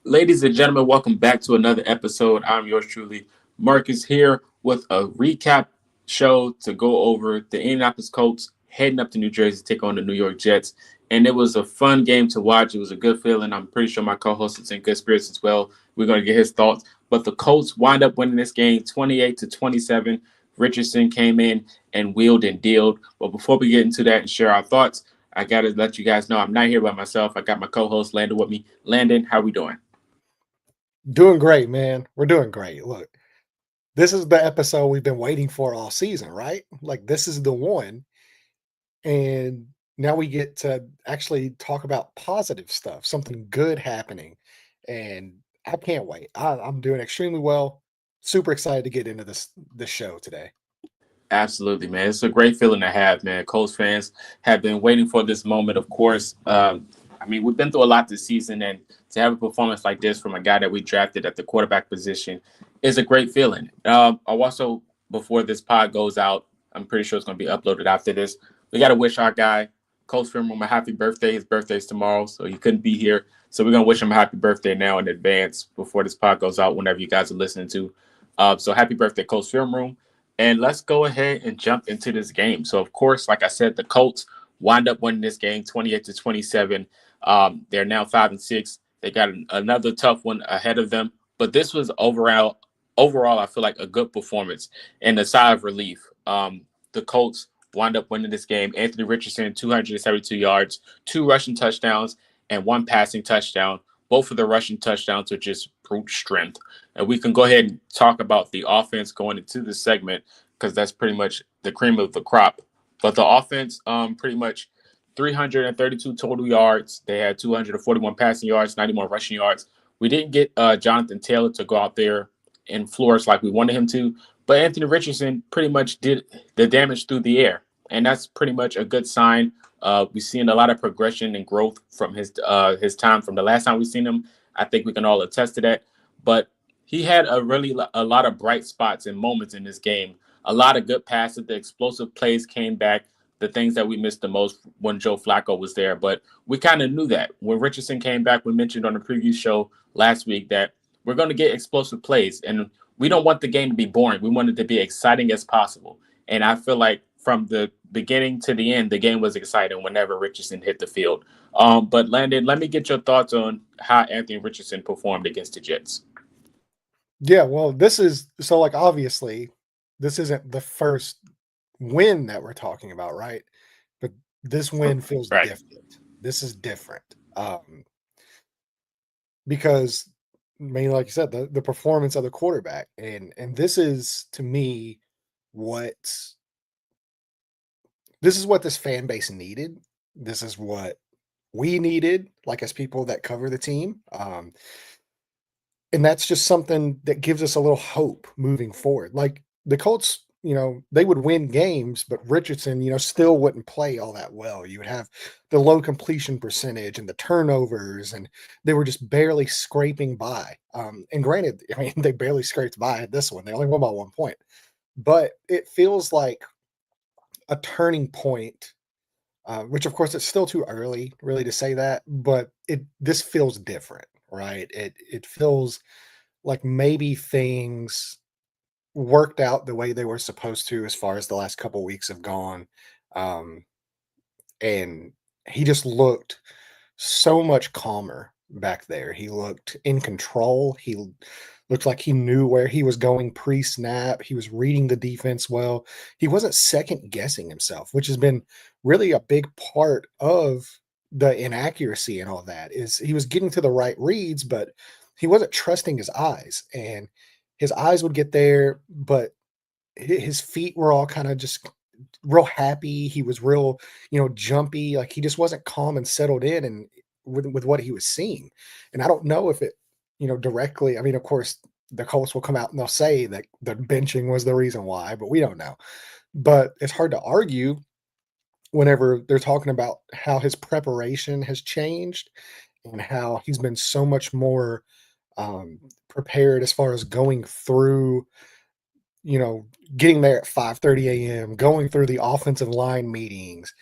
Ladies and gentlemen, welcome back to another episode. I'm yours truly, Marcus, here with a recap show to go over the Indianapolis Colts heading up to New Jersey to take on the New York Jets. And it was a fun game to watch. It was a good feeling. I'm pretty sure my co-host is in good spirits as well. We're going to get his thoughts. But the Colts wind up winning this game 28-27. Richardson came in and wheeled and dealed. But before we get into that and share our thoughts, I got to let you guys know I'm not here by myself. I got my co-host Landon with me. Landon, how we doing? Doing great, man. We're doing great. Look, this is the episode we've been waiting for all season, right? Like this is the one. And now we get to actually talk about positive stuff, something good happening. And I can't wait. I'm doing extremely well. Super excited to get into this show today. Absolutely, man. It's a great feeling to have, man. Colts fans have been waiting for this moment, of course. We've been through a lot this season, and to have a performance like this from a guy that we drafted at the quarterback position is a great feeling. I also, before this pod goes out, I'm pretty sure it's going to be uploaded after this. We got to wish our guy, Colts Film Room, a happy birthday. His birthday's tomorrow, so he couldn't be here. So we're going to wish him a happy birthday now in advance before this pod goes out, whenever you guys are listening to. So happy birthday, Colts Film Room. And let's go ahead and jump into this game. So, of course, like I said, the Colts wind up winning this game 28-27. They're now 5-6. They got another tough one ahead of them. But this was overall, I feel like a good performance and a sigh of relief. The Colts wind up winning this game. Anthony Richardson, 272 yards, 2 rushing touchdowns, and 1 passing touchdown. Both of the rushing touchdowns are just brute strength. And we can go ahead and talk about the offense going into this segment because that's pretty much the cream of the crop. But the offense, pretty much 332 total yards. They had 241 passing yards, 91 rushing yards. We didn't get Jonathan Taylor to go out there and flourish like we wanted him to, but Anthony Richardson pretty much did the damage through the air, and that's pretty much a good sign. We've seen a lot of progression and growth from his time from the last time we've seen him. I think we can all attest to that. But he had a lot of bright spots and moments in this game. A lot of good passes. The explosive plays came back. The things that we missed the most when Joe Flacco was there. But we kind of knew that when Richardson came back. We mentioned on the preview show last week that we're going to get explosive plays, and we don't want the game to be boring. We want it to be exciting as possible. And I feel like from the beginning to the end, the game was exciting whenever Richardson hit the field. But Landon, let me get your thoughts on how Anthony Richardson performed against the Jets. Yeah, well, this is so like obviously this isn't the first win that we're talking about, right? But this win feels Right. different. This is different. Because like you said, the performance of the quarterback, and this is to me what this fan base needed. This is what we needed, like as people that cover the team. And that's just something that gives us a little hope moving forward. Like the Colts, they would win games, but Richardson, still wouldn't play all that well. You would have the low completion percentage and the turnovers, and they were just barely scraping by. And granted, I mean, they barely scraped by at this one. They only won by 1 point. But it feels like a turning point, which of course it's still too early really to say that, but this feels different, right? It feels like maybe things worked out the way they were supposed to as far as the last couple weeks have gone. Um, and he just looked so much calmer back there. He looked in control. He looked like he knew where he was going pre-snap. He was reading the defense well. He wasn't second guessing himself, which has been really a big part of the inaccuracy and all that. Is he was getting to the right reads, but he wasn't trusting his eyes, and his eyes would get there, but his feet were all kind of just real happy. He was real, jumpy. Like he just wasn't calm and settled in and with what he was seeing. And I don't know if it, directly. I mean, of course, the Colts will come out and they'll say that the benching was the reason why, but we don't know. But it's hard to argue whenever they're talking about how his preparation has changed and how he's been so much more prepared as far as going through, you know, getting there at 5:30 a.m., going through the offensive line meetings,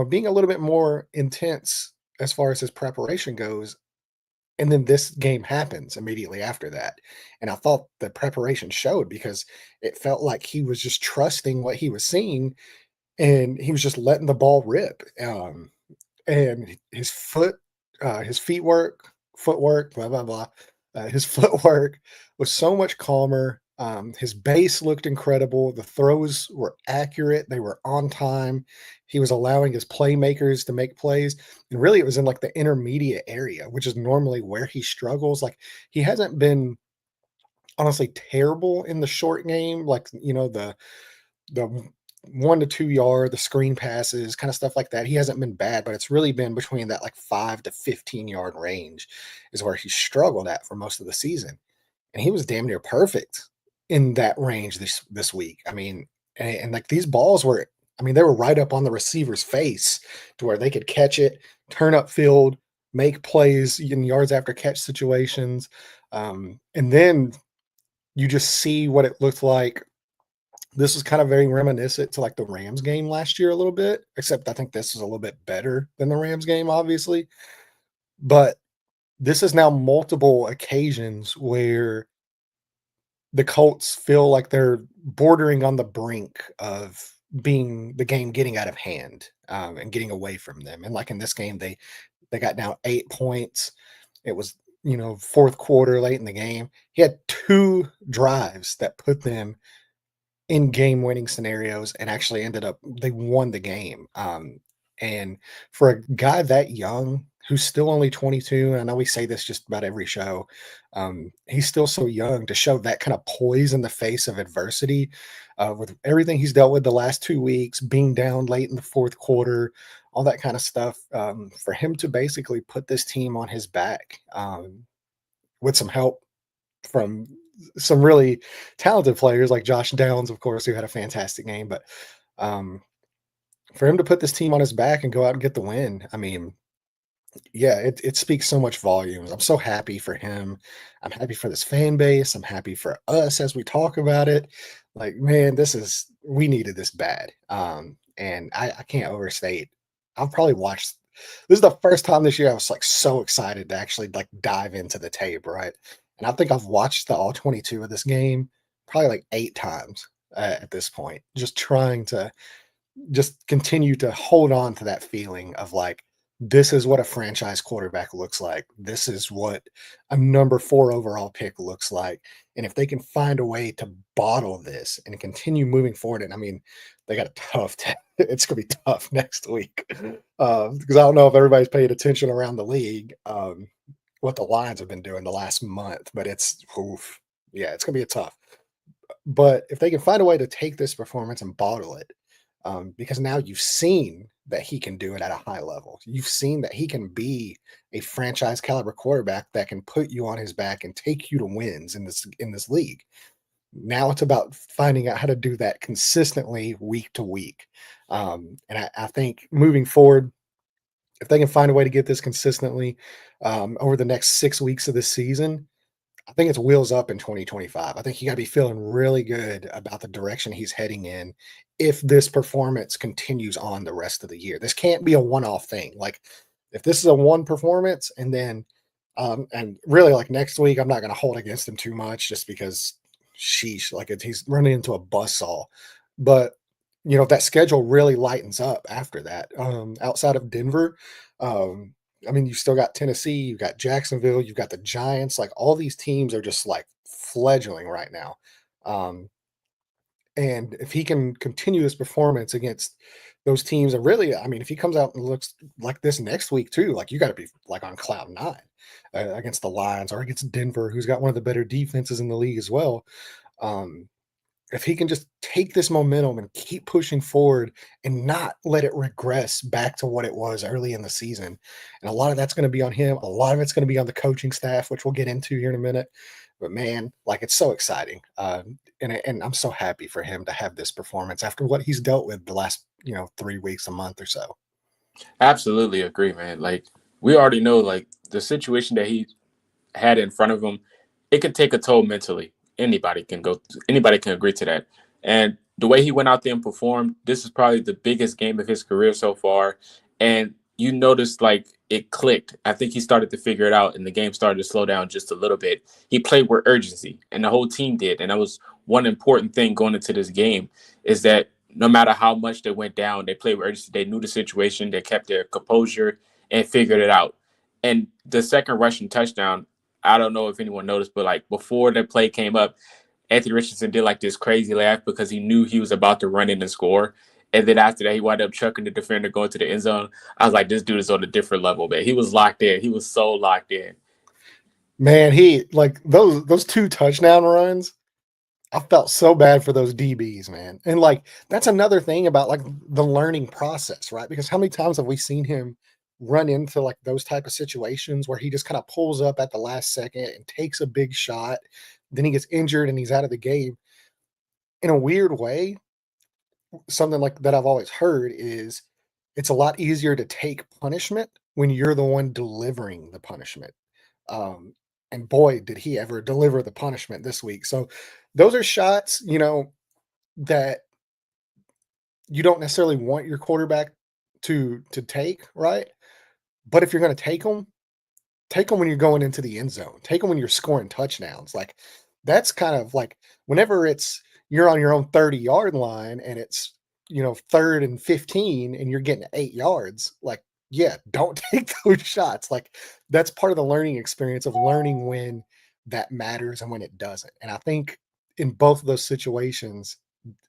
being a little bit more intense as far as his preparation goes. And then this game happens immediately after that. And I thought the preparation showed because it felt like he was just trusting what he was seeing and he was just letting the ball rip. And his feet work, footwork, blah, blah, blah. His footwork was so much calmer. His base looked incredible. The throws were accurate. They were on time. He was allowing his playmakers to make plays. And really, it was in like the intermediate area, which is normally where he struggles. Like he hasn't been honestly terrible in the short game, like the 1 to 2 yard, the screen passes, kind of stuff like that. He hasn't been bad, but it's really been between that like 5 to 15 yard range is where he struggled at for most of the season. And he was damn near perfect in that range this week. I mean, and like these balls were, I mean, they were right up on the receiver's face to where they could catch it, turn up field, make plays in yards after catch situations. And then you just see what it looked like. This was kind of very reminiscent to like the Rams game last year a little bit, except I think this is a little bit better than the Rams game, obviously. But this is now multiple occasions where the Colts feel like they're bordering on the brink of being the game getting out of hand and getting away from them. And like in this game, they got down 8 points. It was fourth quarter, late in the game. He had 2 drives that put them in game-winning scenarios and actually ended up they won the game. And for a guy that young who's still only 22, and I know we say this just about every show, he's still so young to show that kind of poise in the face of adversity, with everything he's dealt with the last 2 weeks, being down late in the fourth quarter, all that kind of stuff, for him to basically put this team on his back, with some help from some really talented players like Josh Downs, of course, who had a fantastic game. But um, for him to put this team on his back and go out and get the win, I mean, yeah, it speaks so much volumes. I'm so happy for him. I'm happy for this fan base. I'm happy for us as we talk about it. Like, man, we needed this bad. And I can't overstate. I've probably watched. This is the first time this year I was like so excited to actually like dive into the tape, right? And I think I've watched the all 22 of this game probably like 8 times at this point, just trying to just continue to hold on to that feeling of like, this is what a franchise quarterback looks like. This is what a number 4 overall pick looks like. And if they can find a way to bottle this and continue moving forward, and I mean, they got a tough, it's going to be tough next week, because I don't know if everybody's paid attention around the league, what the Lions have been doing the last month, but oof, yeah, it's going to be a tough. But if they can find a way to take this performance and bottle it, because now you've seen that he can do it at a high level. You've seen that he can be a franchise caliber quarterback that can put you on his back and take you to wins in this league. Now it's about finding out how to do that consistently week to week. And I think moving forward, if they can find a way to get this consistently over the next 6 weeks of the season, I think it's wheels up in 2025. I think you got to be feeling really good about the direction he's heading in if this performance continues on the rest of the year. This can't be a one-off thing. Like if this is a one performance and then and really like next week, I'm not going to hold against him too much just because sheesh, like he's running into a buzzsaw. But if that schedule really lightens up after that, outside of Denver, I mean, you still got Tennessee, you've got Jacksonville, you've got the Giants. Like all these teams are just like fledgling right now. Um, and if he can continue this performance against those teams, and really, I mean, if he comes out and looks like this next week too, like you got to be like on cloud 9 against the Lions or against Denver, who's got one of the better defenses in the league as well. Um, if he can just take this momentum and keep pushing forward and not let it regress back to what it was early in the season. And a lot of that's going to be on him. A lot of it's going to be on the coaching staff, which we'll get into here in a minute. But man, like it's so exciting. And I'm so happy for him to have this performance after what he's dealt with the last, 3 weeks, a month or so. Absolutely agree, man. Like we already know, like the situation that he had in front of him, it could take a toll mentally. Anybody can agree to that. And the way he went out there and performed, this is probably the biggest game of his career so far. And you noticed like it clicked. I think he started to figure it out, and the game started to slow down just a little bit. He played with urgency, and the whole team did. And that was one important thing going into this game is that no matter how much they went down, they played with urgency. They knew the situation, they kept their composure, and figured it out. And the second rushing touchdown, I don't know if anyone noticed, but like before the play came up, Anthony Richardson did like this crazy laugh because he knew he was about to run in and score. And then after that, he wound up chucking the defender going to the end zone. I was like, this dude is on a different level, man. He was locked in. He was so locked in. Man, he like those two touchdown runs. I felt so bad for those DBs, man. And like that's another thing about like the learning process, right? Because how many times have we seen him run into like those type of situations where he just kind of pulls up at the last second and takes a big shot, then he gets injured and he's out of the game. In a weird way, something like that I've always heard is it's a lot easier to take punishment when you're the one delivering the punishment. Um, and boy, did he ever deliver the punishment this week. So those are shots, that you don't necessarily want your quarterback to take, right? But if you're going to take them when you're going into the end zone. Take them when you're scoring touchdowns. Like that's kind of like whenever it's you're on your own 30-yard line and it's third and 15 and you're getting 8 yards. Like, yeah, don't take those shots. Like that's part of the learning experience of learning when that matters and when it doesn't. And I think in both of those situations,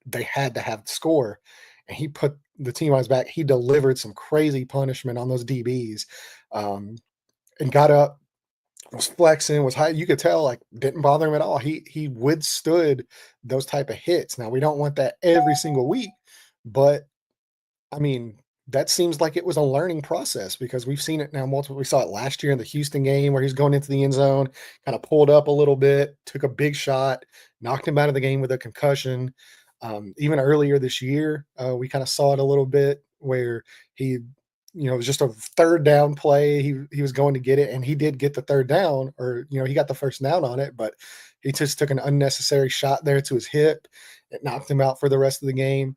they had to have the score. And he put the team on his back. He delivered some crazy punishment on those DBs. And got up, was flexing, was high. You could tell, like, didn't bother him at all. He withstood those type of hits. Now we don't want that every single week, but I mean, that seems like it was a learning process because we've seen it now multiple. We saw it last year in the Houston game where he's going into the end zone, kind of pulled up a little bit, took a big shot, knocked him out of the game with a concussion. Even earlier this year, we kind of saw it a little bit where he, it was just a third down play. He was going to get it, and he did get the third down, or he got the first down on it, but he just took an unnecessary shot there to his hip. It knocked him out for the rest of the game.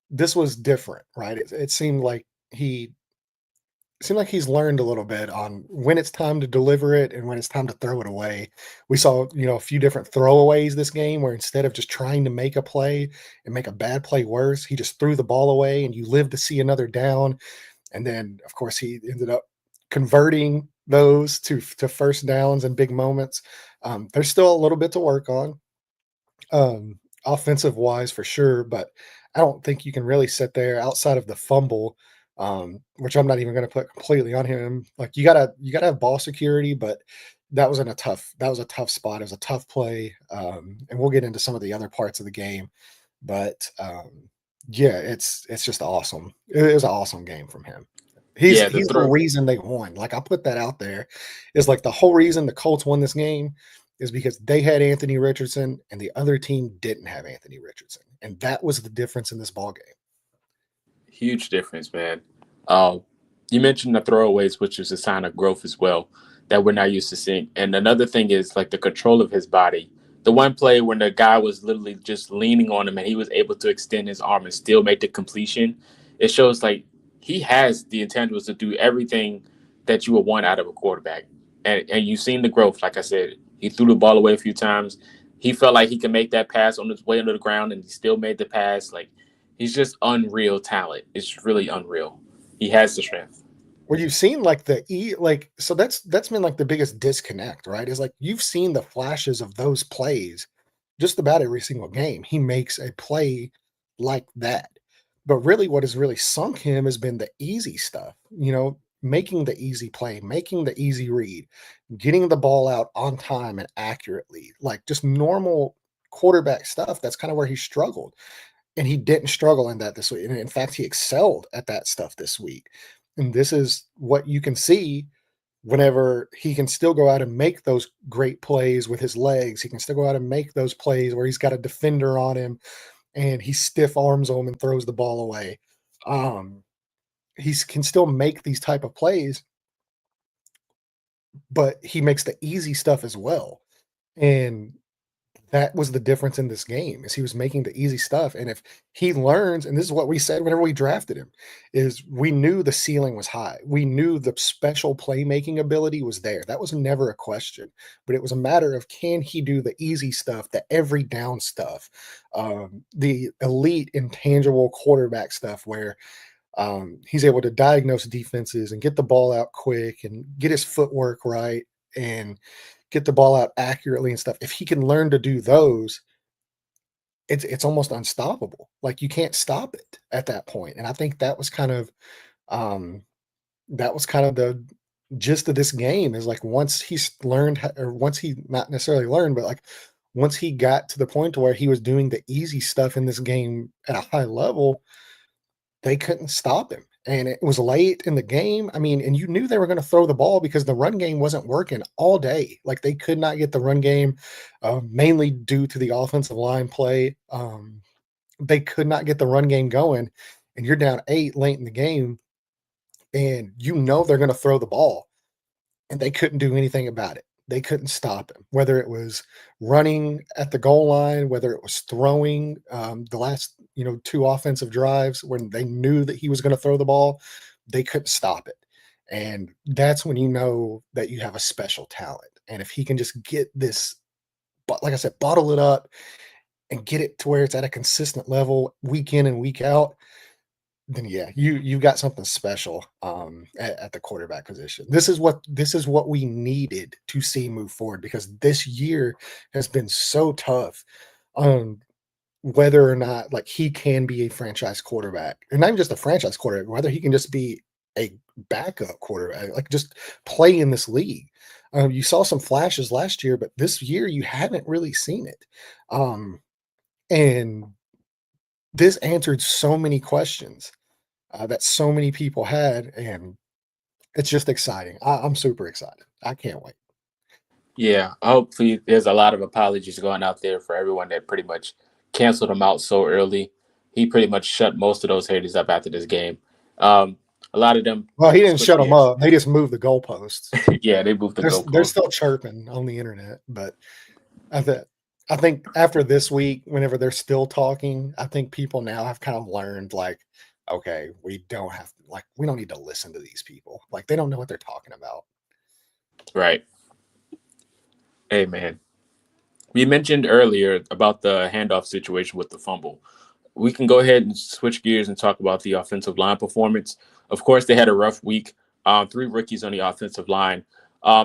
This was different, right? It seemed like he's learned a little bit on when it's time to deliver it and when it's time to throw it away. We saw, a few different throwaways this game where instead of just trying to make a play and make a bad play worse, he just threw the ball away and you live to see another down. And then, of course, he ended up converting those to first downs and big moments. There's still a little bit to work on, offensive wise for sure, but I don't think you can really sit there outside of the fumble, which I'm not even going to put completely on him. Like you gotta have ball security, but that was a tough spot. It was a tough play, and we'll get into some of the other parts of the game. But yeah, it's just awesome. It was an awesome game from him. He's Yeah, the he's the throw. reason they won. Like I put that out there, is like the whole reason the Colts won this game is because they had Anthony Richardson and the other team didn't have Anthony Richardson, and that was the difference in this ball game. Huge difference, man. Um, you mentioned the throwaways, which is a sign of growth as well that we're not used to seeing. And another thing is like the control of his body. The one play when the guy was literally just leaning on him and he was able to extend his arm and still make the completion. It shows like he has the intangibles to do everything that you would want out of a quarterback. And you've seen the growth. Like I said, he threw the ball away a few times. He felt like he could make that pass on his way under the ground, and he still made the pass. Like he's just unreal talent. It's really unreal. He has the strength. Where you've seen like so that's been like the biggest disconnect, right? Is like you've seen the flashes of those plays just about every single game. He makes a play like that. But really what has really sunk him has been the easy stuff, making the easy play, making the easy read, getting the ball out on time and accurately, like just normal quarterback stuff. That's kind of where he struggled. And he didn't struggle in that this week. And in fact, he excelled at that stuff this week. And this is what you can see whenever he can still go out and make those great plays with his legs. He can still go out and make those plays where he's got a defender on him and he stiff arms him and throws the ball away. He can still make these type of plays, but he makes the easy stuff as well. And that was the difference in this game is he was making the easy stuff. And if he learns, and this is what we said whenever we drafted him, is we knew the ceiling was high. We knew the special playmaking ability was there. That was never a question. But it was a matter of can he do the easy stuff, the every down stuff, the elite intangible quarterback stuff where he's able to diagnose defenses and get the ball out quick and get his footwork right and get the ball out accurately and stuff. If he can learn to do those, it's almost unstoppable. Like you can't stop it at that point. And I think um that was kind of the gist of this game is like once he's learned or once he not necessarily learned, but like once he got to the point to where he was doing the easy stuff in this game at a high level, they couldn't stop him. And it was late in the game. I mean, and you knew they were going to throw the ball because the run game wasn't working all day. Like they could not get the run game, mainly due to the offensive line play. They could not get the run game going. And you're down 8 late in the game, and you know they're going to throw the ball and they couldn't do anything about it. They couldn't stop him, whether it was running at the goal line, whether it was throwing the last, 2 offensive drives when they knew that he was going to throw the ball, they couldn't stop it. And that's when you know that you have a special talent. And if he can just get this, but like I said, bottle it up and get it to where it's at a consistent level week in and week out, then yeah, you've got something special at the quarterback position. This is what we needed to see move forward because this year has been so tough on whether or not like he can be a franchise quarterback, and not even just a franchise quarterback, whether he can just be a backup quarterback, like just play in this league. You saw some flashes last year, but this year you haven't really seen it. And this answered so many questions that so many people had, and it's just exciting. I'm super excited. I can't wait. Yeah, hopefully there's a lot of apologies going out there for everyone that pretty much canceled him out so early. He pretty much shut most of those haters up after this game. Um, a lot of them Well, he didn't switched shut them gears. up. They just moved the goalposts. Yeah, they moved the They're goalpost. still chirping on the internet, but I think I think after this week, whenever they're still talking, I think people now have kind of learned like, okay, we don't need to listen to these people. Like they don't know what they're talking about. Right. Hey, man. We mentioned earlier about the handoff situation with the fumble. We can go ahead and switch gears and talk about the offensive line performance. Of course, they had a rough week. 3 rookies on the offensive line.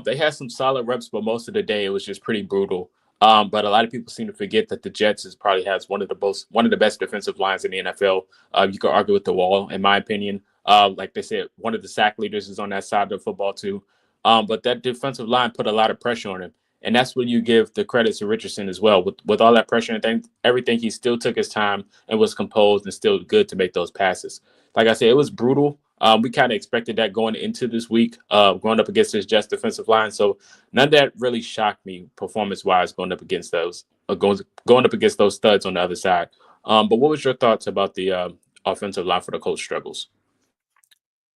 They had some solid reps, but most of the day it was just pretty brutal. But a lot of people seem to forget that the Jets probably has one of the best defensive lines in the NFL. You could argue with the wall, in my opinion. Like they said, one of the sack leaders is on that side of the football too. But that defensive line put a lot of pressure on him. And that's when you give the credit to Richardson as well. With all that pressure and everything, he still took his time and was composed and still good to make those passes. Like I said, it was brutal. We kind of expected that going into this week, going up against this Jets defensive line. So none of that really shocked me performance-wise going up against going up against those studs on the other side. But what was your thoughts about the offensive line for the Colts struggles?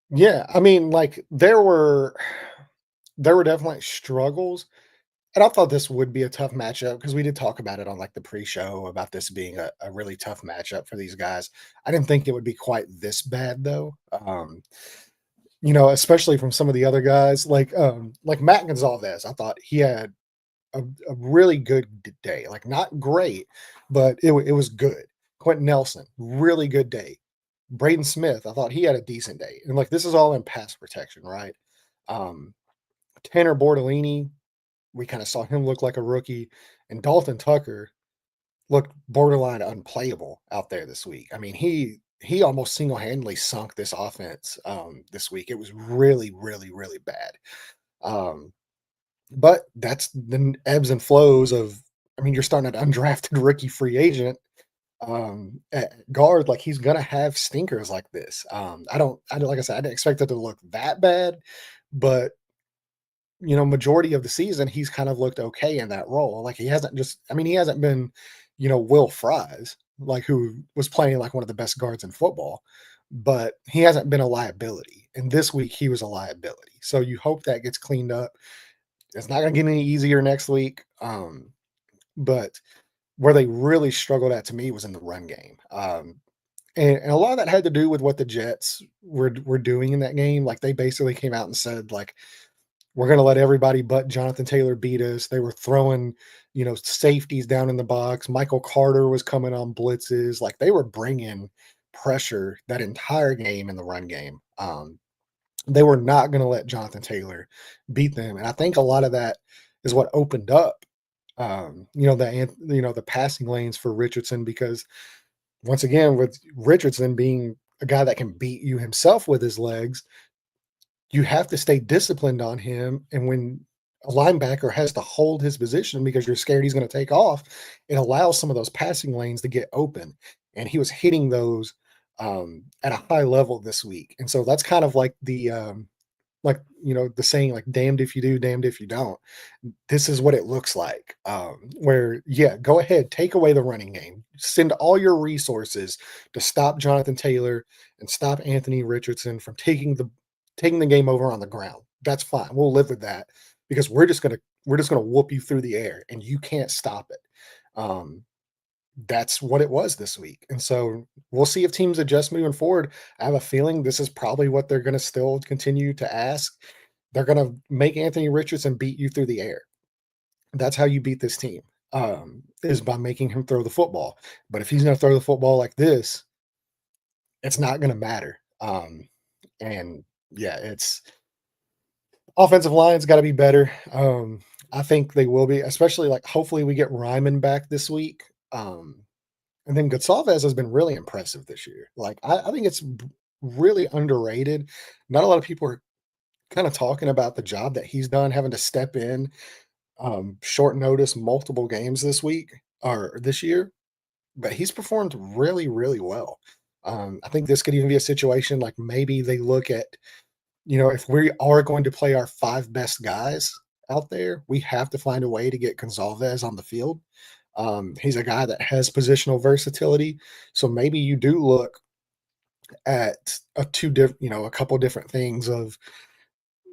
Yeah, I mean, like there were definitely struggles. And I thought this would be a tough matchup because we did talk about it on like the pre-show about this being a really tough matchup for these guys. I didn't think it would be quite this bad though. Especially from some of the other guys like Matt Gonzalez. I thought he had a really good day. Like not great, but it was good. Quentin Nelson, really good day. Braden Smith, I thought he had a decent day. And like this is all in pass protection, right? Um, Tanner Bordellini, we kind of saw him look like a rookie, and Dalton Tucker looked borderline unplayable out there this week. I mean, he almost single-handedly sunk this offense this week. It was really, really, really bad. Um, but that's the ebbs and flows of. I mean, you're starting an undrafted rookie free agent at guard. Like he's gonna have stinkers like this. Like I said, I didn't expect it to look that bad, but majority of the season, he's kind of looked okay in that role. Like he hasn't been, Will Fries, like who was playing like one of the best guards in football, but he hasn't been a liability. And this week he was a liability. So you hope that gets cleaned up. It's not going to get any easier next week. but where they really struggled at to me was in the run game. And a lot of that had to do with what the Jets were doing in that game. Like they basically came out and said, like, we're going to let everybody but Jonathan Taylor beat us. They were throwing, safeties down in the box. Michael Carter was coming on blitzes. Like they were bringing pressure that entire game in the run game. They were not going to let Jonathan Taylor beat them. And I think a lot of that is what opened up, the passing lanes for Richardson, because once again, with Richardson being a guy that can beat you himself with his legs, you have to stay disciplined on him. And when a linebacker has to hold his position because you're scared he's going to take off, it allows some of those passing lanes to get open. And he was hitting those at a high level this week. And so that's kind of like the saying, like, damned if you do, damned if you don't. This is what it looks like. Where, yeah, go ahead, take away the running game, send all your resources to stop Jonathan Taylor and stop Anthony Richardson from taking the game over on the ground. That's fine. We'll live with that because we're just gonna whoop you through the air and you can't stop it. That's what it was this week. And so we'll see if teams adjust moving forward. I have a feeling this is probably what they're going to still continue to ask. They're going to make Anthony Richardson beat you through the air. That's how you beat this team, is by making him throw the football. But if he's going to throw the football like this, it's not going to matter. And yeah, it's offensive line's got to be better. I think they will be, especially like hopefully we get Ryman back this week. And then Gonsalves has been really impressive this year. Like I think it's really underrated. Not a lot of people are kind of talking about the job that he's done, having to step in short notice, multiple games this week or this year. But he's performed really, really well. I think this could even be a situation like maybe they look at, if we are going to play our 5 best guys out there, we have to find a way to get Gonsalves on the field. He's a guy that has positional versatility. So maybe you do look at a couple different things of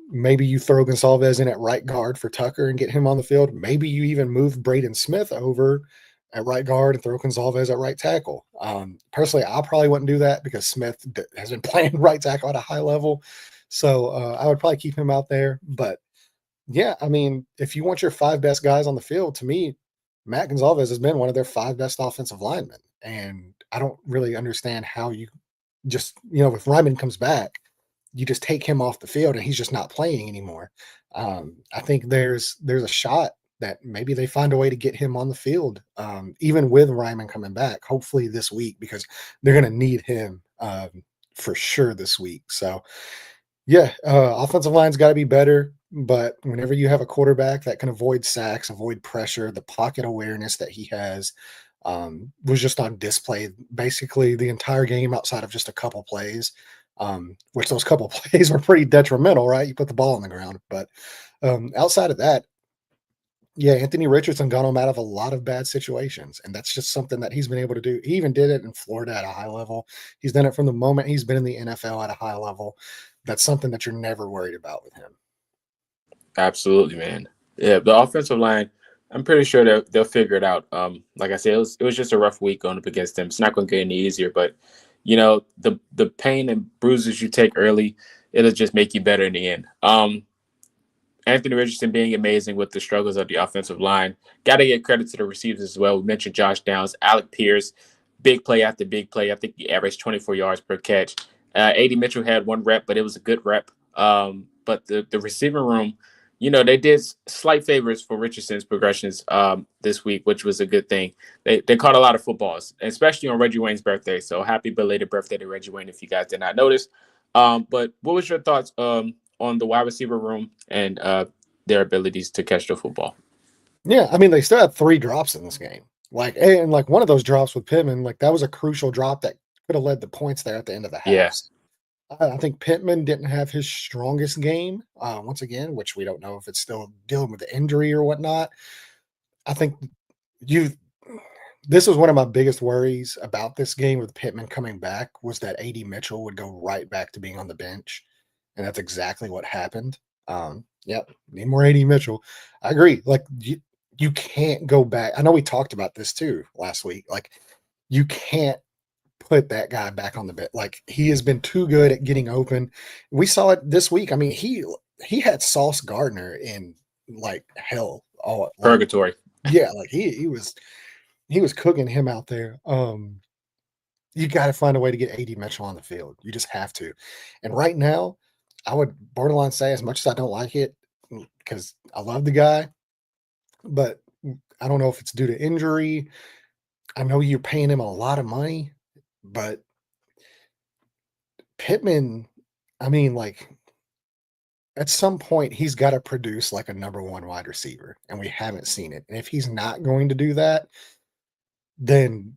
maybe you throw Gonsalves in at right guard for Tucker and get him on the field. Maybe you even move Braden Smith over at right guard and throw Gonsalves at right tackle. Personally, I probably wouldn't do that because Smith has been playing right tackle at a high level. So I would probably keep him out there. But yeah, I mean, if you want your 5 best guys on the field, to me, Matt Gonsalves has been one of their 5 best offensive linemen. And I don't really understand how you just, if Ryman comes back, you just take him off the field and he's just not playing anymore. I think there's a shot that maybe they find a way to get him on the field, even with Ryman coming back, hopefully this week, because they're going to need him for sure this week. So, yeah, offensive line's got to be better. But whenever you have a quarterback that can avoid sacks, avoid pressure, the pocket awareness that he has was just on display basically the entire game outside of just a couple plays, which those couple plays were pretty detrimental, right? You put the ball on the ground. But outside of that, yeah, Anthony Richardson got him out of a lot of bad situations. And that's just something that he's been able to do. He even did it in Florida at a high level. He's done it from the moment he's been in the NFL at a high level. That's something that you're never worried about with him. Absolutely, man. Yeah, the offensive line, I'm pretty sure they'll figure it out. Like I said, it was just a rough week going up against them. It's not going to get any easier, but the pain and bruises you take early, it'll just make you better in the end. Anthony Richardson being amazing with the struggles of the offensive line. Got to get credit to the receivers as well. We mentioned Josh Downs, Alec Pierce, big play after big play. I think he averaged 24 yards per catch. A.D. Mitchell had 1 rep, but it was a good rep. But the receiving room, they did slight favors for Richardson's progressions this week, which was a good thing. They caught a lot of footballs, especially on Reggie Wayne's birthday. So happy belated birthday to Reggie Wayne if you guys did not notice. But what was your thoughts on the wide receiver room and their abilities to catch the football? Yeah, I mean, they still had 3 drops in this game. And one of those drops with Pittman, that was a crucial drop that could have led the points there at the end of the half. Yeah. I think Pittman didn't have his strongest game once again, which we don't know if it's still dealing with the injury or whatnot. I think this was one of my biggest worries about this game with Pittman coming back was that A.D. Mitchell would go right back to being on the bench. And that's exactly what happened. Yep, need more A.D. Mitchell. I agree. You you can't go back. I know we talked about this too last week. Like, you can't put that guy back on the bit. Like, he has been too good at getting open. We saw it this week. I mean, he had Sauce Gardner in like hell. Oh, like, Purgatory. yeah, like he was cooking him out there. You got to find a way to get AD Mitchell on the field. You just have to. And right now, I would borderline say, as much as I don't like it, because I love the guy, but I don't know if it's due to injury. I know you're paying him a lot of money, but Pittman, I mean, like, at some point, he's got to produce like a number one wide receiver, and we haven't seen it. And if he's not going to do that, then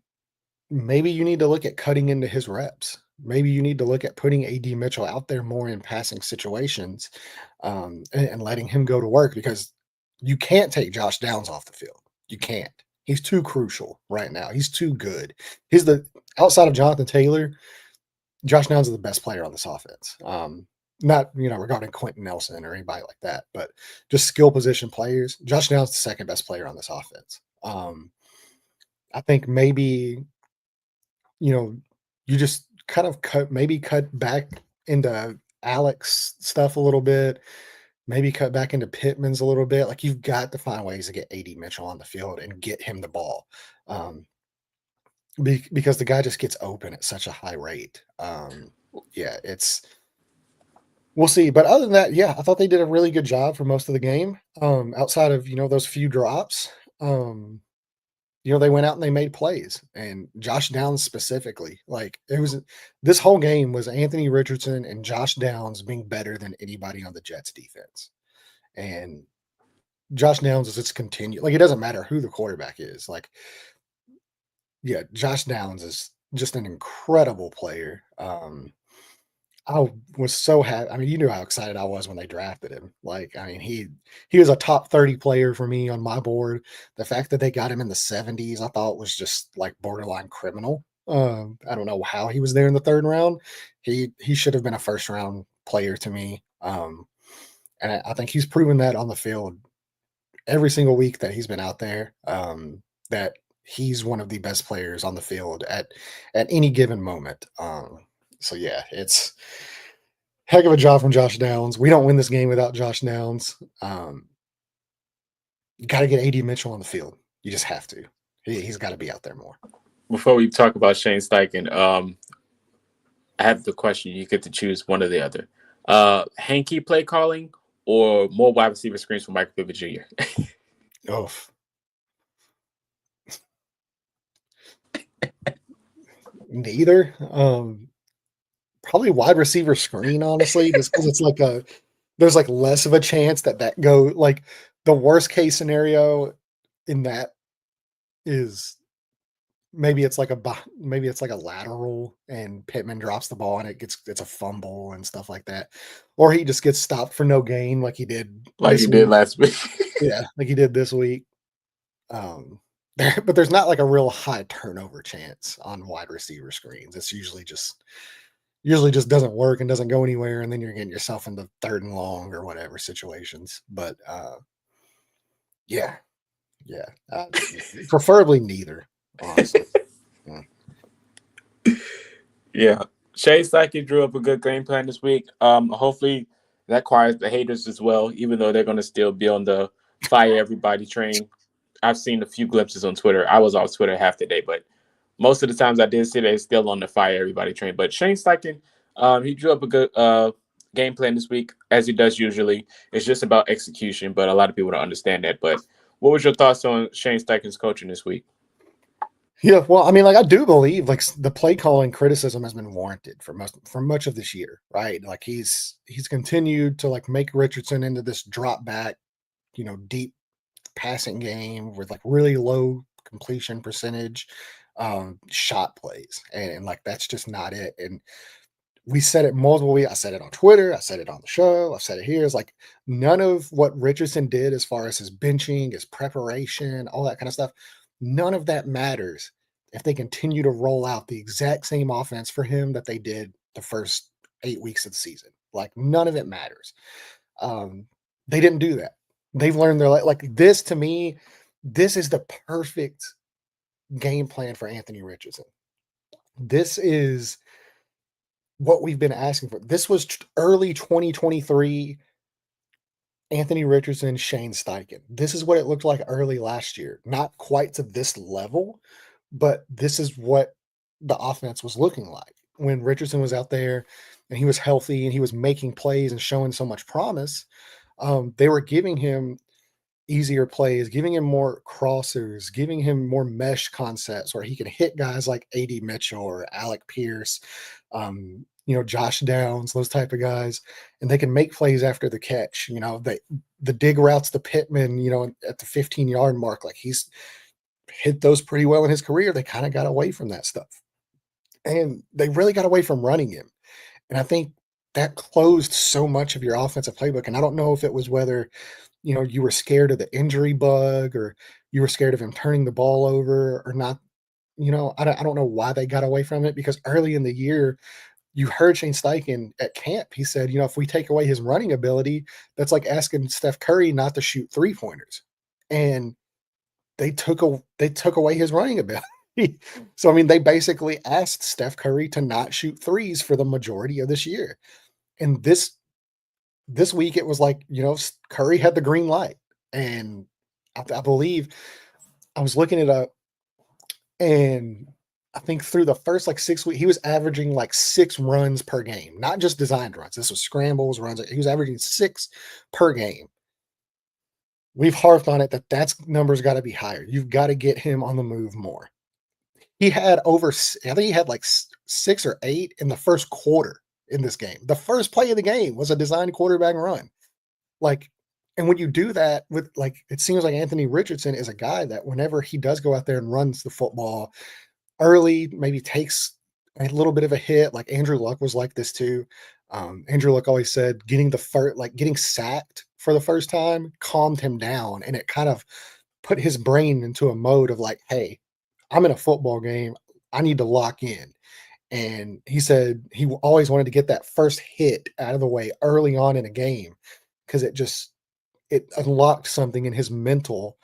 maybe you need to look at cutting into his reps. Maybe you need to look at putting AD Mitchell out there more in passing situations, and letting him go to work, because you can't take Josh Downs off the field. You can't. He's too crucial right now. He's too good. He's the outside of Jonathan Taylor, Josh Downs is the best player on this offense. Not regarding Quentin Nelson or anybody like that, but just skill position players. Josh Downs is the second best player on this offense. I think maybe you just kind of cut back into Alex stuff a little bit, maybe cut back into Pittman's a little bit. Like, you've got to find ways to get AD Mitchell on the field and get him the ball. Because the guy just gets open at such a high rate. Yeah, we'll see. But other than that, yeah, I thought they did a really good job for most of the game. Outside of, those few drops, they went out and they made plays, and Josh Downs specifically, like, this whole game was Anthony Richardson and Josh Downs being better than anybody on the Jets defense. And Josh Downs is just continued. Like, it doesn't matter who the quarterback is. Like, yeah, Josh Downs is just an incredible player. I was so happy. I mean, you knew how excited I was when they drafted him. Like, I mean, he was a top 30 player for me on my board. The fact that they got him in the 70s, I thought was just like borderline criminal. I don't know how he was there in the third round. He should have been a first round player to me. And I think he's proven that on the field every single week that he's been out there. That he's one of the best players on the field at any given moment. So yeah, it's heck of a job from Josh Downs. We don't win this game without Josh Downs. You got to get AD Mitchell on the field. You just have to. He's got to be out there more. Before we talk about Shane Steichen, I have the question. You get to choose one or the other. Hanky play calling or more wide receiver screens from Michael Pittman Jr.? Oh. Neither. Probably wide receiver screen, honestly, just because it's like there's like less of a chance that go, like, the worst case scenario in that is maybe it's like a lateral and Pittman drops the ball and it's a fumble and stuff like that, or he just gets stopped for no gain like he did Last week. Yeah, like he did this week. But there's not like a real high turnover chance on wide receiver screens. It's usually just doesn't work and doesn't go anywhere, and then you're getting yourself into third and long or whatever situations. But yeah, preferably neither, honestly. Yeah, Shane Steichen drew up a good game plan this week. Hopefully that quiets the haters as well, even though they're going to still be on the fire everybody train. I've seen a few glimpses on Twitter. I was off Twitter half the day, but most of the times I did see they're still on the fire everybody train. But Shane Steichen, he drew up a good game plan this week, as he does usually. It's just about execution, but a lot of people don't understand that. But what was your thoughts on Shane Steichen's coaching this week? Yeah, well, I mean, like, I do believe like the play calling criticism has been warranted for much of this year, right? Like, he's continued to like make Richardson into this drop back, deep passing game with like really low completion percentage, shot plays, and like that's just not it. And we said it multiple weeks. I said it on Twitter, I said it on the show, I've said it here. It's like none of what Richardson did as far as his benching, his preparation, all that kind of stuff, none of that matters if they continue to roll out the exact same offense for him that they did the first 8 weeks of the season. Like, none of it matters. They didn't do that. They've learned their, like this, to me, This is the perfect game plan for Anthony Richardson. This is what we've been asking for. This was early 2023 Anthony Richardson, Shane Steichen. This is what it looked like early last year. Not quite to this level, but this is what the offense was looking like when Richardson was out there and he was healthy and he was making plays and showing so much promise. They were giving him easier plays, giving him more crossers, giving him more mesh concepts where he can hit guys like AD Mitchell or Alec Pierce, Josh Downs, those type of guys, and they can make plays after the catch. The dig routes to Pittman, at the 15-yard mark, like he's hit those pretty well in his career. They kind of got away from that stuff. And they really got away from running him. And I think that closed so much of your offensive playbook. And I don't know if it was whether you were scared of the injury bug or you were scared of him turning the ball over or not. I don't know why they got away from it, because early in the year, you heard Shane Steichen at camp. He said, if we take away his running ability, that's like asking Steph Curry not to shoot 3-pointers. And they took away his running ability. So, I mean, they basically asked Steph Curry to not shoot threes for the majority of this year. And this week it was like, Curry had the green light. And I believe I was looking it up, and I think through the first like 6 weeks, he was averaging like 6 runs per game, not just designed runs. This was scrambles, runs. He was averaging 6 per game. We've harped on it that's number's got to be higher. You've got to get him on the move more. He had I think he had like 6 or 8 in the first quarter in this game. The first play of the game was a designed quarterback run. Like, and when you do that with, like, it seems like Anthony Richardson is a guy that whenever he does go out there and runs the football early, maybe takes a little bit of a hit. Like Andrew Luck was like this too. Andrew Luck always said getting sacked for the first time calmed him down, and it kind of put his brain into a mode of like, hey, I'm in a football game. I need to lock in. And he said he always wanted to get that first hit out of the way early on in a game, because it unlocked something in his mental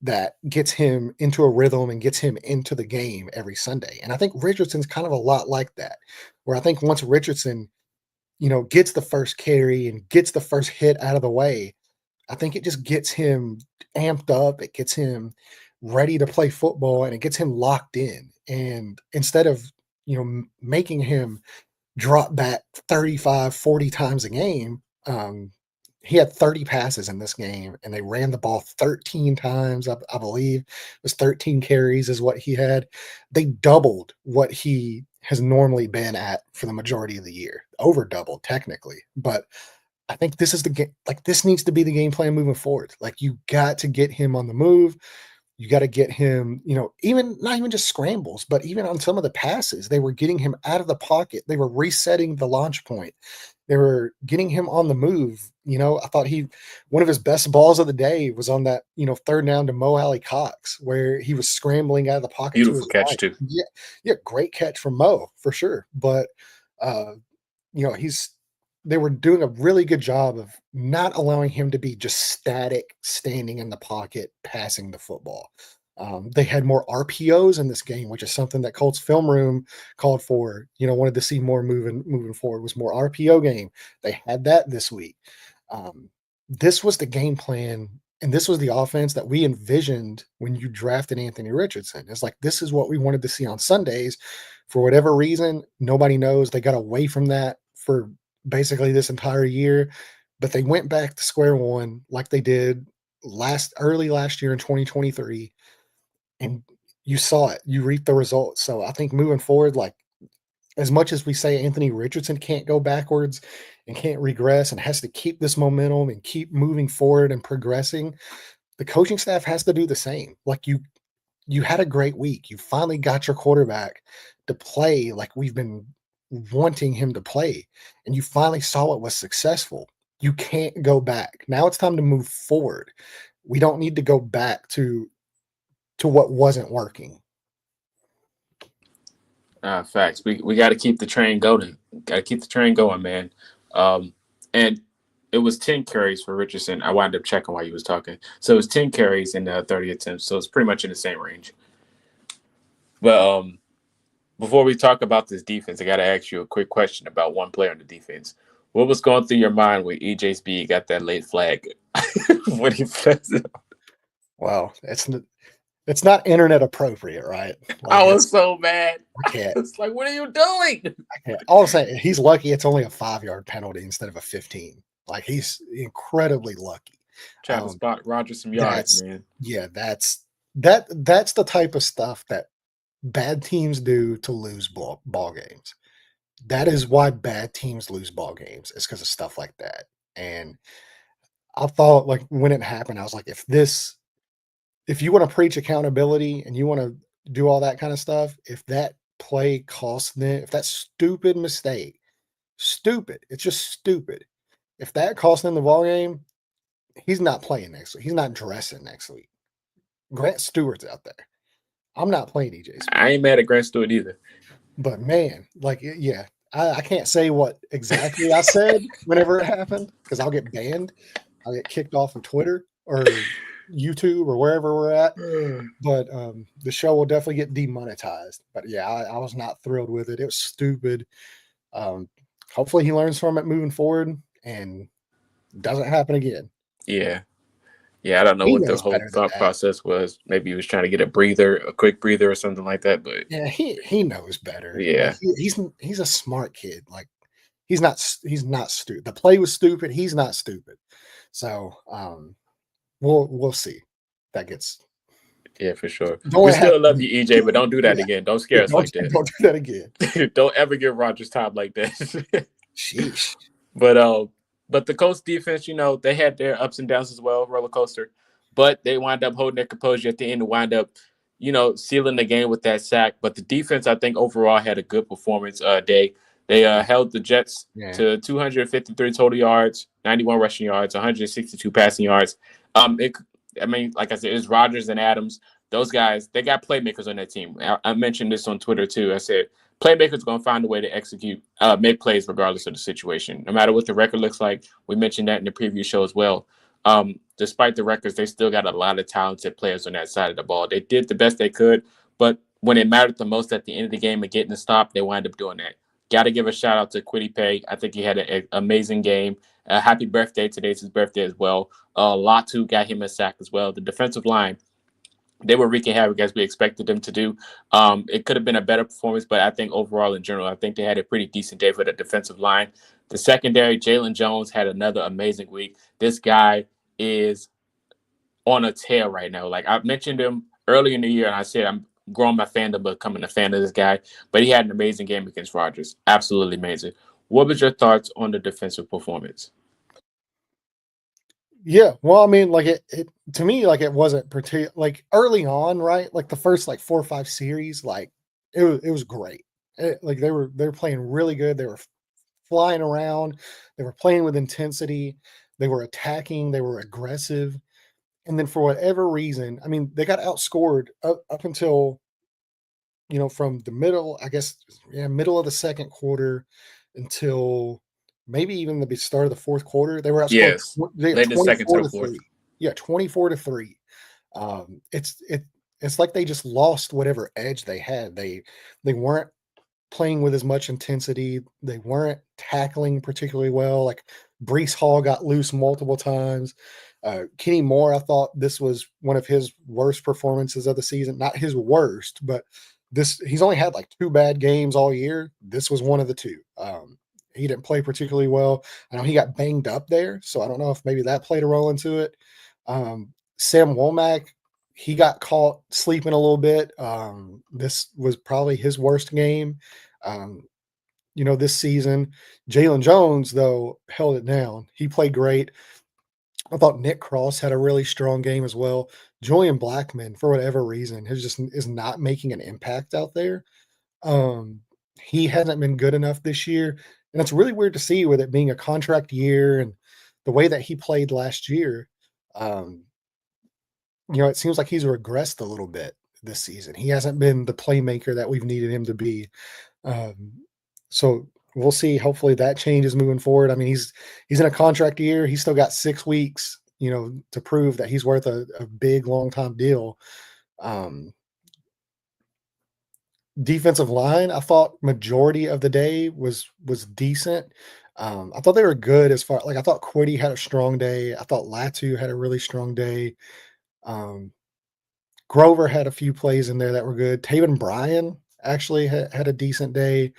that gets him into a rhythm and gets him into the game every Sunday. And I think Richardson's kind of a lot like that, where I think once Richardson, gets the first carry and gets the first hit out of the way, I think it just gets him amped up. It gets him ready to play football, and it gets him locked in. And instead of, making him drop back 35, 40 times a game, he had 30 passes in this game, and they ran the ball 13 times. I believe it was 13 carries is what he had. They doubled what he has normally been at for the majority of the year, over doubled technically. But I think this is the game. Like, this needs to be the game plan moving forward. Like, you got to get him on the move. You got to get him, even not even just scrambles, but even on some of the passes, they were getting him out of the pocket. They were resetting the launch point. They were getting him on the move. I thought one of his best balls of the day was on that, third down to Mo Alley Cox, where he was scrambling out of the pocket to Beautiful his catch right. too. Yeah. Yeah. Great catch from Mo for sure. But, they were doing a really good job of not allowing him to be just static, standing in the pocket, passing the football. They had more RPOs in this game, which is something that Colts film room called for. Wanted to see more moving forward, was more RPO game. They had that this week. This was the game plan, and this was the offense that we envisioned when you drafted Anthony Richardson. It's like, this is what we wanted to see on Sundays. For whatever reason, nobody knows. They got away from that for basically this entire year, but they went back to square one like they did early last year in 2023, and you saw it. You reaped the results. So I think moving forward, like, as much as we say Anthony Richardson can't go backwards and can't regress and has to keep this momentum and keep moving forward and progressing, the coaching staff has to do the same. Like, you had a great week. You finally got your quarterback to play like we've been wanting him to play, and you finally saw it was successful. You can't go back. Now it's time to move forward. We don't need to go back to what wasn't working. Facts. We got to keep the train going. Got to keep the train going, man. And it was 10 carries for Richardson. I wound up checking while you was talking. So it was 10 carries in 30 attempts. So it's pretty much in the same range. But before we talk about this defense, I got to ask you a quick question about one player on the defense. What was going through your mind when EJ Speed got that late flag when he flipped it? Well, it's not internet appropriate, right? Like I was so mad. I can't. It's like, what are you doing? I can't. All I'm saying, he's lucky it's only a 5-yard penalty instead of a 15. Like he's incredibly lucky. Trying to spot Roger some yards, man. Yeah, that's the type of stuff that bad teams do to lose ball games. That is why bad teams lose ball games. It's because of stuff like that. And I thought, like, when it happened, I was like, if you want to preach accountability and you want to do all that kind of stuff, if that play cost them, if that stupid mistake, it's just stupid. If that cost them the ball game, he's not playing next week. He's not dressing next week. Grant Stewart's out there. I'm not playing EJ Speed. I ain't mad at Grant Stewart either. But man, like, yeah, I can't say what exactly I said whenever it happened because I'll get banned. I'll get kicked off of Twitter or YouTube or wherever we're at. But the show will definitely get demonetized. But yeah, I was not thrilled with it. It was stupid. Hopefully he learns from it moving forward and doesn't happen again. Yeah. Yeah, I don't know what the whole thought process was. Maybe he was trying to get a quick breather or something like that. But yeah, he knows better. Yeah, like, he's a smart kid. Like he's not stupid. The play was stupid. He's not stupid. So we'll see. That gets for sure. We still love you, EJ, but don't do that again. Don't scare us like that. Don't do that again. Don't ever give Rodgers time like that. Sheesh. But the Colts defense, they had their ups and downs as well, roller coaster. But they wind up holding their composure at the end and wind up, sealing the game with that sack. But the defense, I think, overall had a good performance day. They held the Jets to 253 total yards, 91 rushing yards, 162 passing yards. Like I said, it's Rodgers and Adams. Those guys, they got playmakers on that team. I mentioned this on Twitter, too. I said, playmakers going to find a way to execute, make plays regardless of the situation. No matter what the record looks like, we mentioned that in the preview show as well. Despite the records, they still got a lot of talented players on that side of the ball. They did the best they could, but when it mattered the most at the end of the game and getting the stop, they wind up doing that. Got to give a shout out to Kwity Paye. I think he had an amazing game. Happy birthday. Today's his birthday as well. Latu got him a sack as well. The defensive line, they were wreaking havoc as we expected them to do. It could have been a better performance, but I think overall in general, I think they had a pretty decent day for the defensive line. The secondary, Jalen Jones had another amazing week. This guy is on a tear right now. Like I mentioned him early in the year, and I said I'm growing my fandom, becoming a fan of this guy. But he had an amazing game against Rodgers. Absolutely amazing. What was your thoughts on the defensive performance? Yeah, well, I mean, like it to me, like it wasn't particular. Like early on, right? Like the first 4 or 5 series, like it was great. Like they were playing really good. They were flying around. They were playing with intensity. They were attacking. They were aggressive. And then for whatever reason, I mean, they got outscored up until from the middle, I guess, middle of the second quarter until maybe even the start of the fourth quarter. They were outscored. Yes, late the second to the fourth. 3. Yeah, 24-3. It's like they just lost whatever edge they had. They weren't playing with as much intensity. They weren't tackling particularly well. Like Breece Hall got loose multiple times. Kenny Moore, I thought this was one of his worst performances of the season. Not his worst, but he's only had 2 bad games all year. This was one of the 2. He didn't play particularly well. I know he got banged up there, so I don't know if maybe that played a role into it. Sam Womack, he got caught sleeping a little bit. This was probably his worst game, this season. Jalen Jones, though, held it down. He played great. I thought Nick Cross had a really strong game as well. Julian Blackmon, for whatever reason, is not making an impact out there. He hasn't been good enough this year, and it's really weird to see with it being a contract year and the way that he played last year. It seems like he's regressed a little bit this season. He hasn't been the playmaker that we've needed him to be. So we'll see. Hopefully that changes moving forward. I mean, he's in a contract year. He's still got 6 weeks, to prove that he's worth a big long time deal. Um, Defensive line, I thought majority of the day was decent. I thought they were good as far like I thought Quiddy had a strong day. I thought Latu had a really strong day. Um, Grover had a few plays in there that were good. Taven Bryan actually had a decent day.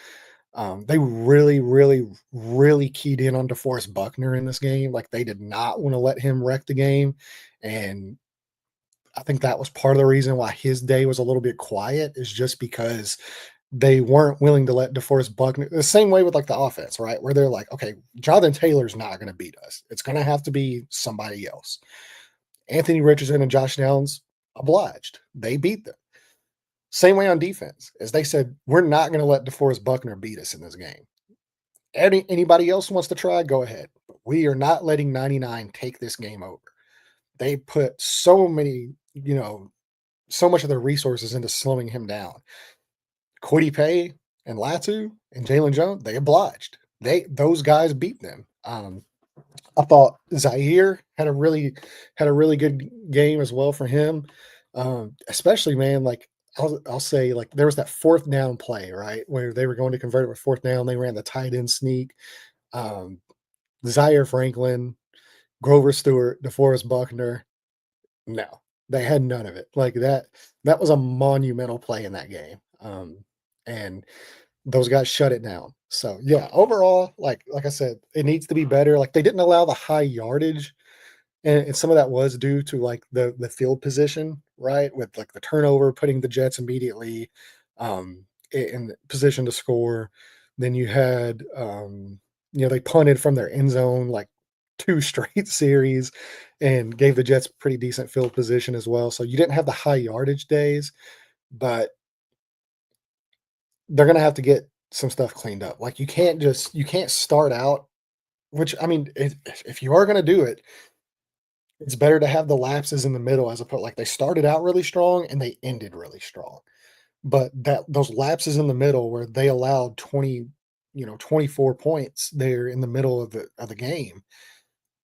They really, really, really keyed in on DeForest Buckner in this game. Like they did not want to let him wreck the game. And I think that was part of the reason why his day was a little bit quiet, is just because they weren't willing to let DeForest Buckner the same way with like the offense, right? Where they're like, okay, Jonathan Taylor's not going to beat us. It's going to have to be somebody else. Anthony Richardson and Josh Downs obliged. They beat them. Same way on defense, as they said, we're not going to let DeForest Buckner beat us in this game. Anybody else wants to try, go ahead. But we are not letting 99 take this game over. They put so much of their resources into slowing him down. Kwity Paye and Latu and Jalen Jones, they obliged. Those guys beat them. I thought Zaire had a really good game as well for him. Especially, man, like I'll say, like there was that fourth down play, right, where they were going to convert it with fourth down. They ran the tight end sneak. Zaire Franklin, Grover Stewart, DeForest Buckner. No, they had none of it. Like that was a monumental play in that game. And those guys shut it down. So yeah, overall, like I said, it needs to be better. Like they didn't allow the high yardage, and some of that was due to like the field position, right? With like the turnover, putting the Jets immediately in position to score. Then you had they punted from their end zone like 2 straight series and gave the Jets pretty decent field position as well. So you didn't have the high yardage days, but they're gonna have to get some stuff cleaned up. Like you can't start out, which I mean, if you are gonna do it, it's better to have the lapses in the middle as opposed like they started out really strong and they ended really strong. But that those lapses in the middle where they allowed 24 points there in the middle of the game.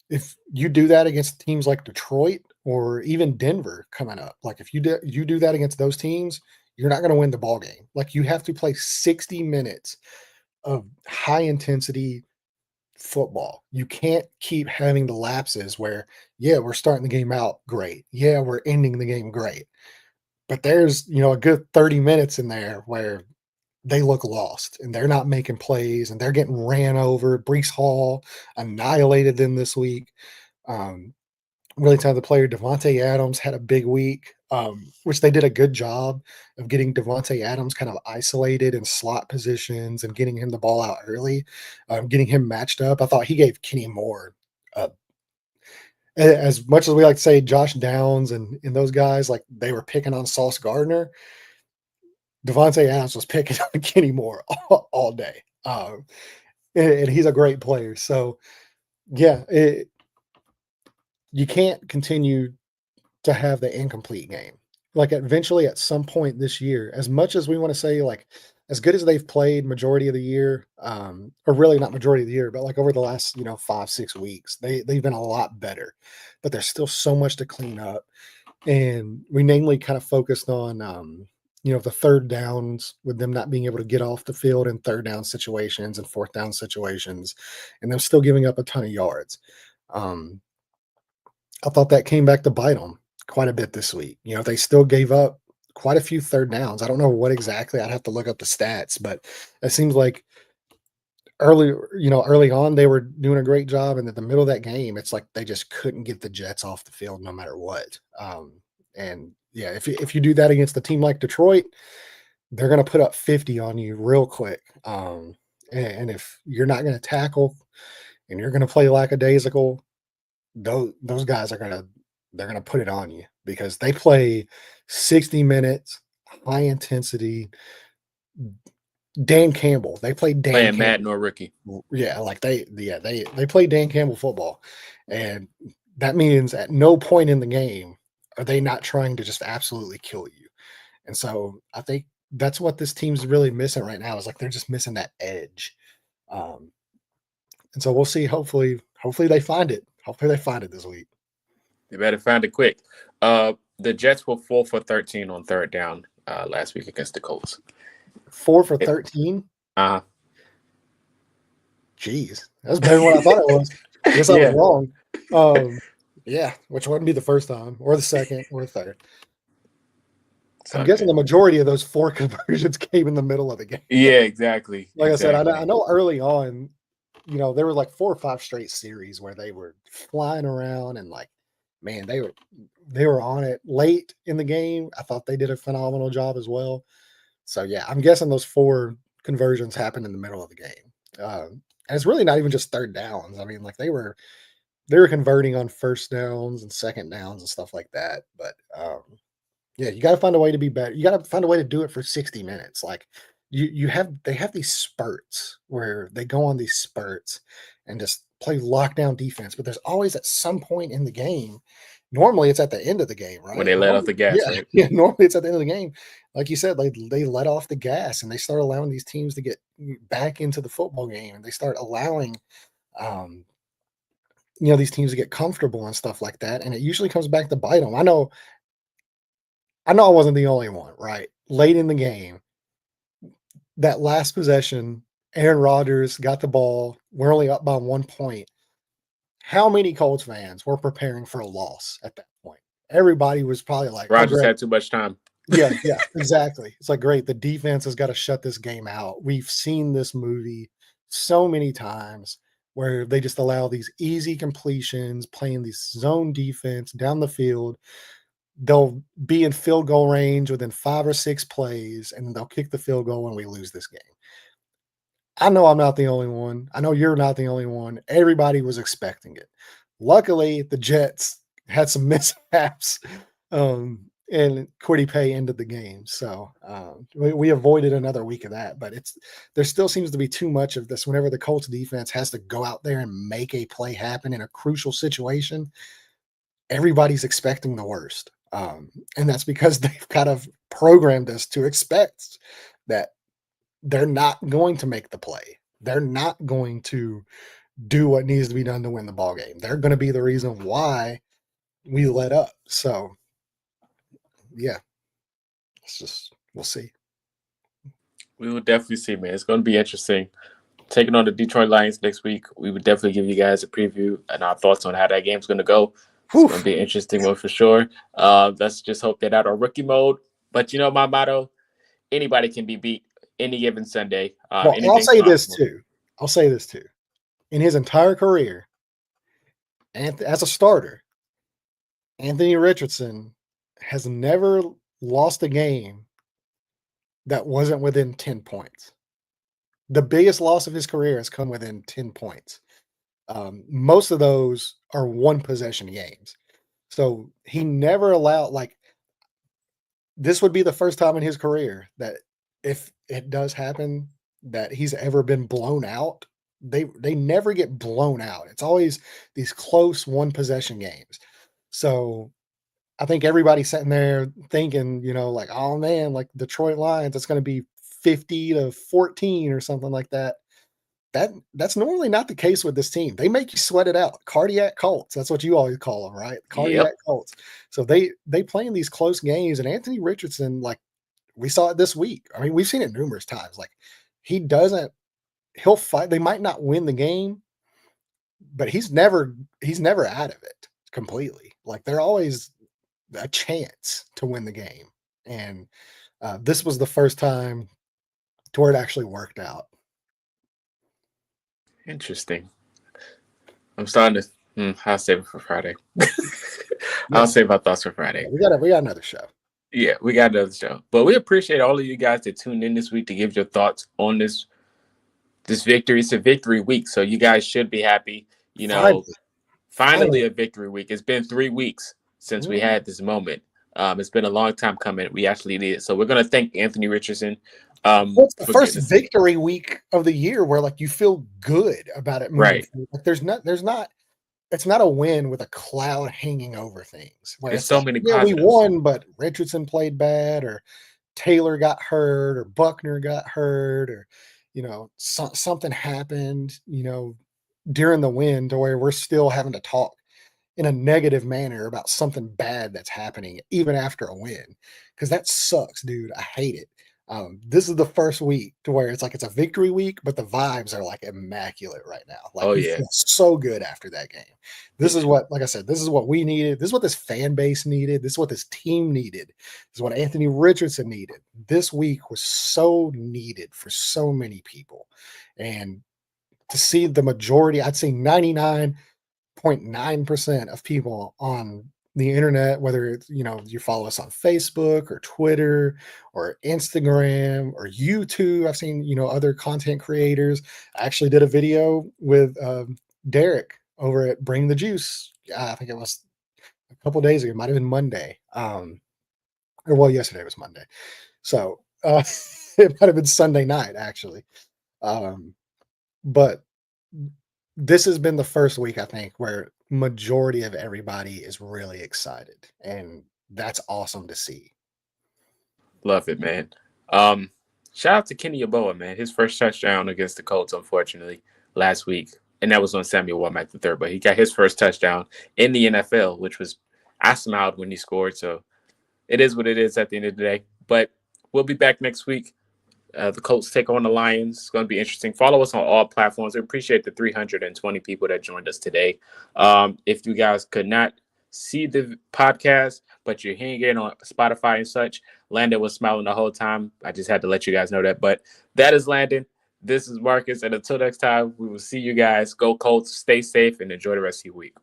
If you do that against teams like Detroit or even Denver coming up, like if you do that against those teams, you're not going to win the ball game. Like you have to play 60 minutes of high intensity football. You can't keep having the lapses where, yeah, we're starting the game out great. Yeah, we're ending the game great. But there's, a good 30 minutes in there where they look lost and they're not making plays and they're getting ran over. Brees Hall annihilated them this week. Um, really talented player Devontae Adams had a big week, which they did a good job of getting Devontae Adams kind of isolated in slot positions and getting him the ball out early, getting him matched up. I thought he gave Kenny Moore, as much as we like to say Josh Downs and those guys, like they were picking on Sauce Gardner. Devontae Adams was picking on Kenny Moore all day. And he's a great player. So, yeah, you can't continue to have the incomplete game. Like eventually at some point this year, as much as we want to say like as good as they've played majority of the year, or really not majority of the year, but like over the last, 5-6 weeks, they've been a lot better. But there's still so much to clean up. And we namely kind of focused on the third downs with them not being able to get off the field in third down situations and fourth down situations, and them still giving up a ton of yards. I thought that came back to bite them quite a bit this week. They still gave up quite a few third downs. I don't know what exactly. I'd have to look up the stats, but it seems like early on they were doing a great job, and at the middle of that game, it's like they just couldn't get the Jets off the field no matter what. And yeah, if you do that against a team like Detroit, they're going to put up 50 on you real quick. And if you're not going to tackle and you're going to play lackadaisical, those guys they're going to put it on you because they play 60 minutes, high intensity. Dan Campbell, they played Dan Playing Campbell. Madden or Ricky. Yeah, like they play Dan Campbell football. And that means at no point in the game are they not trying to just absolutely kill you. And so I think that's what this team's really missing right now is like they're just missing that edge. And so we'll see. Hopefully they find it. Hopefully they find it this week. They better find it quick. The Jets were 4 for 13 on third down last week against the Colts. 4 for 13. Uh-huh. Jeez, that's better than what I thought it was. I guess I was Yeah. wrong. Yeah, which wouldn't be the first time, or the second, or the third. I'm guessing the majority of those 4 conversions came in the middle of the game. Yeah, exactly. Like I said, I know early on, there were like 4 or 5 straight series where they were flying around and like, man, they were on it late in the game. I thought they did a phenomenal job as well. So yeah, I'm guessing those 4 conversions happened in the middle of the game. And it's really not even just third downs. I mean, like they were converting on first downs and second downs and stuff like that. But yeah, you got to find a way to be better. You got to find a way to do it for 60 minutes. Like they have these spurts where they go on these spurts and just play lockdown defense. But there's always at some point in the game. Normally it's at the end of the game, right? When they let off the gas, right? Yeah, normally it's at the end of the game. Like you said, they let off the gas and they start allowing these teams to get back into the football game, and they start allowing these teams to get comfortable and stuff like that. And it usually comes back to bite them. I know I wasn't the only one, right? Late in the game, that last possession, Aaron Rodgers got the ball. We're only up by 1 point. How many Colts fans were preparing for a loss at that point? Everybody was probably like, Rodgers had too much time. Yeah, exactly. It's like, great, the defense has got to shut this game out. We've seen this movie so many times where they just allow these easy completions, playing this zone defense down the field. They'll be in field goal range within 5 or 6 plays, and they'll kick the field goal and we lose this game. I know I'm not the only one. I know you're not the only one. Everybody was expecting it. Luckily, the Jets had some mishaps, and Kwity Paye ended the game. So we avoided another week of that. But there still seems to be too much of this. Whenever the Colts defense has to go out there and make a play happen in a crucial situation, everybody's expecting the worst. And that's because they've kind of programmed us to expect that they're not going to make the play. They're not going to do what needs to be done to win the ball game. They're going to be the reason why we let up. So, yeah, we'll see. We will definitely see, man. It's going to be interesting. Taking on the Detroit Lions next week, we would definitely give you guys a preview and our thoughts on how that game's going to go. It's going to be an interesting one for sure. Let's just hope they're not on rookie mode. But my motto, anybody can be beat any given Sunday. I'll say this too. In his entire career, and as a starter, Anthony Richardson has never lost a game that wasn't within 10 points. The biggest loss of his career has come within 10 points. Most of those are one possession games. So he never allowed, this would be the first time in his career that if it does happen that he's ever been blown out. They never get blown out. It's always these close one possession games. So I think everybody's sitting there thinking, oh man, like Detroit Lions, it's going to be 50-14 or something like that. That's normally not the case with this team. They make you sweat it out. Cardiac Colts. That's what you always call them, right? Cardiac Colts. So they play in these close games, and Anthony Richardson, we saw it this week. I mean, we've seen it numerous times. He'll fight. They might not win the game, but he's never out of it completely. They're always a chance to win the game. And this was the first time to where it actually worked out. Interesting. I'm starting to. I'll save it for Friday. I'll save my thoughts for Friday. We got another show. Yeah, we got another show. But we appreciate all of you guys that tuned in this week to give your thoughts on this victory. It's a victory week, so you guys should be happy. Finally a victory week. It's been 3 weeks since we had this moment. It's been a long time coming. We actually did it. So we're going to thank Anthony Richardson. It's the first victory week of the year where you feel good about it. Right. It's not a win with a cloud hanging over things. There's so many positives. We won, but Richardson played bad, or Taylor got hurt, or Buckner got hurt, or something happened, during the win to where we're still having to talk in a negative manner about something bad that's happening even after a win, because that sucks, dude. I hate it. This is the first week to where it's like it's a victory week, but the vibes are like immaculate right now. Like Oh we yeah. feel so good after that game. This is what, like I said, this is what we needed. This is what this fan base needed. This is what this team needed. This is what Anthony Richardson needed. This week was so needed for so many people. And to see the majority, I'd say 99.9% of people on the internet, whether it's, you follow us on Facebook or Twitter or Instagram or YouTube. I've seen, other content creators. I actually did a video with Derek over at Bring the Juice. I think it was a couple days ago. It might have been Monday. Or well, yesterday was Monday. So it might have been Sunday night, actually. But this has been the first week, I think, where majority of everybody is really excited, and that's awesome to see. Love it, man. Um, Shout out to Kenny Yeboah, man. His first touchdown against the Colts, unfortunately, last week. And that was on Samuel Womack III, but he got his first touchdown in the NFL, which was, I smiled when he scored. So it is what it is at the end of the day. But we'll be back next week. The Colts take on the Lions. It's going to be interesting. Follow us on all platforms. We appreciate the 320 people that joined us today. If you guys could not see the podcast, but you're hearing it on Spotify and such, Landon was smiling the whole time. I just had to let you guys know that. But that is Landon. This is Marcus. And until next time, we will see you guys. Go Colts. Stay safe and enjoy the rest of your week.